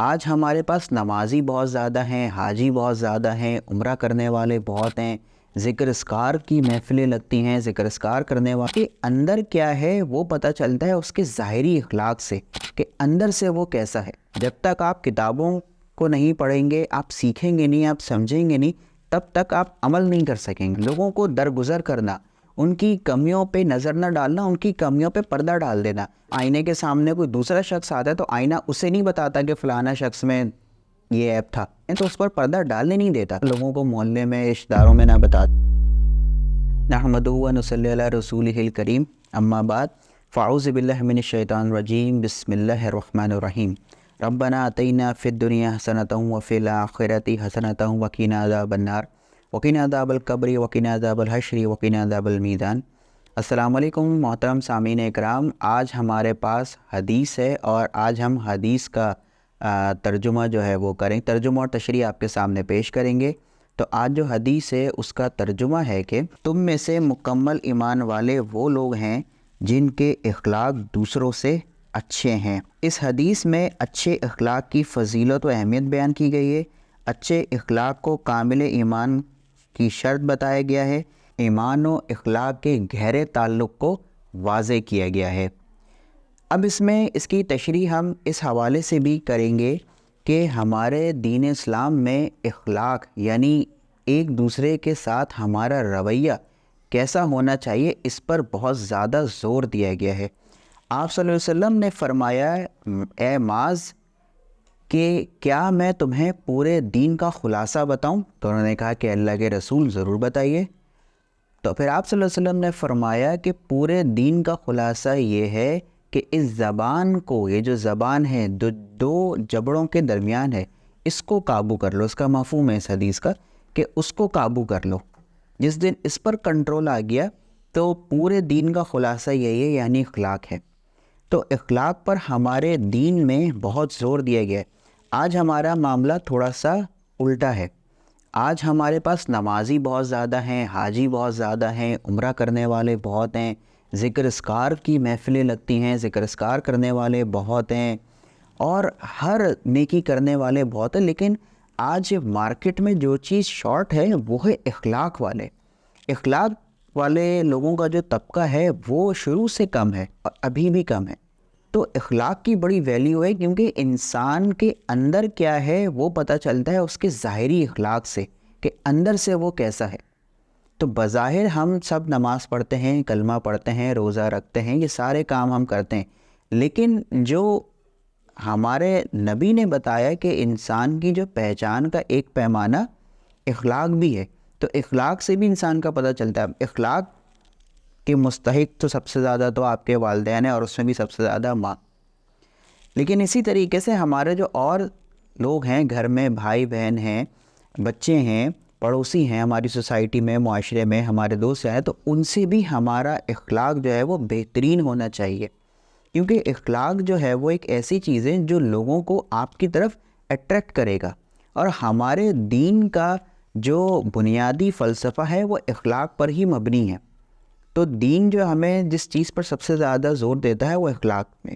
آج ہمارے پاس نمازی بہت زیادہ ہیں، حاجی بہت زیادہ ہیں، عمرہ کرنے والے بہت ہیں، ذکر اذکار کی محفلیں لگتی ہیں، ذکر اذکار کرنے والے اندر کیا ہے وہ پتہ چلتا ہے اس کے ظاہری اخلاق سے کہ اندر سے وہ کیسا ہے۔ جب تک آپ کتابوں کو نہیں پڑھیں گے، آپ سیکھیں گے نہیں، آپ سمجھیں گے نہیں، تب تک آپ عمل نہیں کر سکیں گے۔ لوگوں کو درگزر کرنا، ان کی کمیوں پہ نظر نہ ڈالنا، ان کی کمیوں پہ پردہ ڈال دینا۔ آئینے کے سامنے کوئی دوسرا شخص آتا ہے تو آئینہ اسے نہیں بتاتا کہ فلانا شخص میں یہ عیب تھا، تو اس پر پردہ ڈالنے نہیں دیتا۔ لوگوں کو محلے میں، رشتہ داروں میں نہ بتاتا۔ نحمدہ و نصلی علی رسولہ الکریم، اما بعد، فاعوذ باللہ من الشیطان الرجیم، بسم اللہ الرحمن الرحیم۔ ربنا آتینا فی الدنیا حسنۃ وفی الآخرۃ حسنۃ وقنا عذاب النار وقنا عذاب القبر وقنا عذاب الحشر وقنا عذاب المیزان۔ السلام علیکم محترم سامعین اکرام، آج ہمارے پاس حدیث ہے اور آج ہم حدیث کا ترجمہ جو ہے وہ کریں، ترجمہ اور تشریح آپ کے سامنے پیش کریں گے۔ تو آج جو حدیث ہے اس کا ترجمہ ہے کہ تم میں سے مکمل ایمان والے وہ لوگ ہیں جن کے اخلاق دوسروں سے اچھے ہیں۔ اس حدیث میں اچھے اخلاق کی فضیلت و اہمیت بیان کی گئی ہے۔ اچھے اخلاق کو کامل ایمان کی شرط بتایا گیا ہے۔ ایمان و اخلاق کے گہرے تعلق کو واضح کیا گیا ہے۔ اب اس میں اس کی تشریح ہم اس حوالے سے بھی کریں گے کہ ہمارے دین اسلام میں اخلاق یعنی ایک دوسرے کے ساتھ ہمارا رویہ کیسا ہونا چاہیے، اس پر بہت زیادہ زور دیا گیا ہے۔ آپ صلی اللہ علیہ وسلم نے فرمایا، اے معاذ کہ کیا میں تمہیں پورے دین کا خلاصہ بتاؤں؟ تو انہوں نے کہا کہ اللہ کے رسول ضرور بتائیے۔ تو پھر آپ صلی اللہ علیہ وسلم نے فرمایا کہ پورے دین کا خلاصہ یہ ہے کہ اس زبان کو، یہ جو زبان ہے دو جبڑوں کے درمیان ہے، اس کو قابو کر لو۔ اس کا مفہوم ہے اس حدیث کا کہ اس کو قابو کر لو۔ جس دن اس پر کنٹرول آ گیا تو پورے دین کا خلاصہ یہی ہے، یعنی اخلاق ہے۔ تو اخلاق پر ہمارے دین میں بہت زور دیا گیا ہے۔ آج ہمارا معاملہ تھوڑا سا الٹا ہے۔ آج ہمارے پاس نمازی بہت زیادہ ہیں، حاجی بہت زیادہ ہیں، عمرہ کرنے والے بہت ہیں، ذکر اذکار کی محفلیں لگتی ہیں، ذکر اذکار کرنے والے بہت ہیں، اور ہر نیکی کرنے والے بہت ہیں، لیکن آج مارکیٹ میں جو چیز شارٹ ہے وہ ہے اخلاق والے۔ اخلاق والے لوگوں کا جو طبقہ ہے وہ شروع سے کم ہے اور ابھی بھی کم ہے۔ تو اخلاق کی بڑی ویلیو ہے، کیونکہ انسان کے اندر کیا ہے وہ پتہ چلتا ہے اس کے ظاہری اخلاق سے کہ اندر سے وہ کیسا ہے۔ تو بظاہر ہم سب نماز پڑھتے ہیں، کلمہ پڑھتے ہیں، روزہ رکھتے ہیں، یہ سارے کام ہم کرتے ہیں، لیکن جو ہمارے نبی نے بتایا کہ انسان کی جو پہچان کا ایک پیمانہ اخلاق بھی ہے، تو اخلاق سے بھی انسان کا پتہ چلتا ہے۔ اخلاق کے مستحق تو سب سے زیادہ تو آپ کے والدین ہیں، اور اس میں بھی سب سے زیادہ ماں۔ لیکن اسی طریقے سے ہمارے جو اور لوگ ہیں، گھر میں بھائی بہن ہیں، بچے ہیں، پڑوسی ہیں، ہماری سوسائٹی میں، معاشرے میں ہمارے دوست ہیں، تو ان سے بھی ہمارا اخلاق جو ہے وہ بہترین ہونا چاہیے، کیونکہ اخلاق جو ہے وہ ایک ایسی چیز ہے جو لوگوں کو آپ کی طرف اٹریکٹ کرے گا۔ اور ہمارے دین کا جو بنیادی فلسفہ ہے وہ اخلاق پر ہی مبنی ہے۔ تو دین جو ہمیں جس چیز پر سب سے زیادہ زور دیتا ہے وہ اخلاق میں۔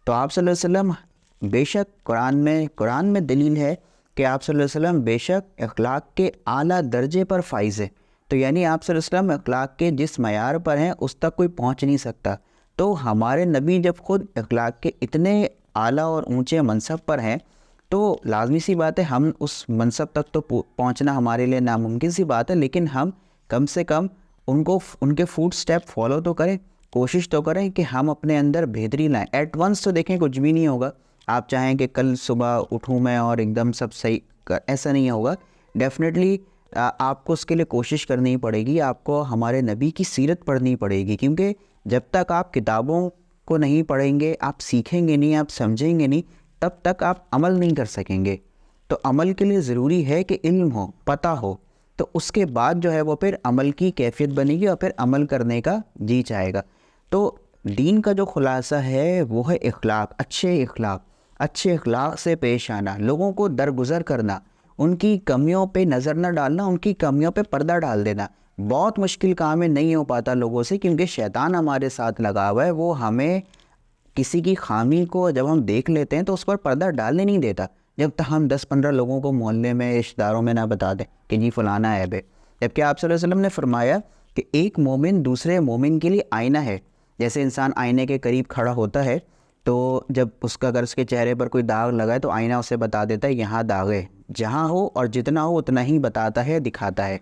تو آپ صلی اللہ علیہ وسلم بے شک قرآن میں دلیل ہے کہ آپ صلی اللہ علیہ وسلم بے شک اخلاق کے اعلیٰ درجے پر فائز ہے۔ تو یعنی آپ صلی اللہ علیہ وسلم اخلاق کے جس معیار پر ہیں اس تک کوئی پہنچ نہیں سکتا۔ تو ہمارے نبی جب خود اخلاق کے اتنے اعلیٰ اور اونچے منصب پر ہیں تو لازمی سی بات ہے ہم اس منصب تک تو پہنچنا ہمارے لیے ناممکن سی بات ہے، لیکن ہم کم سے کم ان کے فوٹ سٹیپ فالو تو کریں، کوشش تو کریں کہ ہم اپنے اندر بہتری لائیں۔ ایٹ ونس تو دیکھیں کچھ بھی نہیں ہوگا۔ آپ چاہیں کہ کل صبح اٹھوں میں اور ایک دم سب صحیح، ایسا نہیں ہوگا۔ ڈیفینیٹلی آپ کو اس کے لیے کوشش کرنی پڑے گی، آپ کو ہمارے نبی کی سیرت پڑھنی پڑے گی، کیونکہ جب تک آپ کتابوں کو نہیں پڑھیں گے، آپ سیکھیں گے نہیں، آپ سمجھیں گے نہیں، تب تک آپ عمل نہیں کر سکیں گے۔ تو عمل کے لیے ضروری ہے کہ علم ہو، پتہ ہو، تو اس کے بعد جو ہے وہ پھر عمل کی کیفیت بنے گی اور پھر عمل کرنے کا جی چاہے گا۔ تو دین کا جو خلاصہ ہے وہ ہے اخلاق، اچھے اخلاق سے پیش آنا، لوگوں کو درگزر کرنا، ان کی کمیوں پہ نظر نہ ڈالنا، ان کی کمیوں پہ پردہ ڈال دینا۔ بہت مشکل کام ہے، نہیں ہو پاتا لوگوں سے، کیونکہ شیطان ہمارے ساتھ لگا ہوا ہے، وہ ہمیں کسی کی خامی کو جب ہم دیکھ لیتے ہیں تو اس پر پردہ ڈالنے نہیں دیتا جب تک ہم 10-15 لوگوں کو محلے میں رشتہ داروں میں نہ بتا دیں کہ جی فلانا عیب ہے. جبکہ آپ صلی اللہ علیہ وسلم نے فرمایا کہ ایک مومن دوسرے مومن کے لیے آئینہ ہے. جیسے انسان آئینے کے قریب کھڑا ہوتا ہے تو جب اس کا اگر اس کے چہرے پر کوئی داغ لگا ہے تو آئینہ اسے بتا دیتا ہے یہاں داغ ہے. جہاں ہو اور جتنا ہو اتنا ہی بتاتا ہے, دکھاتا ہے.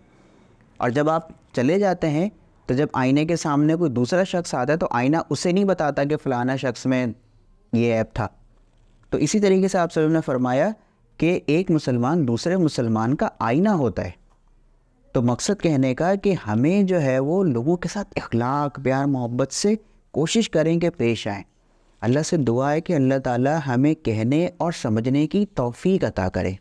اور جب آپ چلے جاتے ہیں تو جب آئینے کے سامنے کوئی دوسرا شخص آتا ہے تو آئینہ اسے نہیں بتاتا کہ فلانا شخص میں یہ عیب تھا. تو اسی طریقے سے آپ صلی اللہ علیہ وسلم نے فرمایا کہ ایک مسلمان دوسرے مسلمان کا آئینہ ہوتا ہے. تو مقصد کہنے کا کہ ہمیں جو ہے وہ لوگوں کے ساتھ اخلاق, پیار, محبت سے کوشش کریں کہ پیش آئیں. اللہ سے دعا ہے کہ اللہ تعالی ہمیں کہنے اور سمجھنے کی توفیق عطا کرے.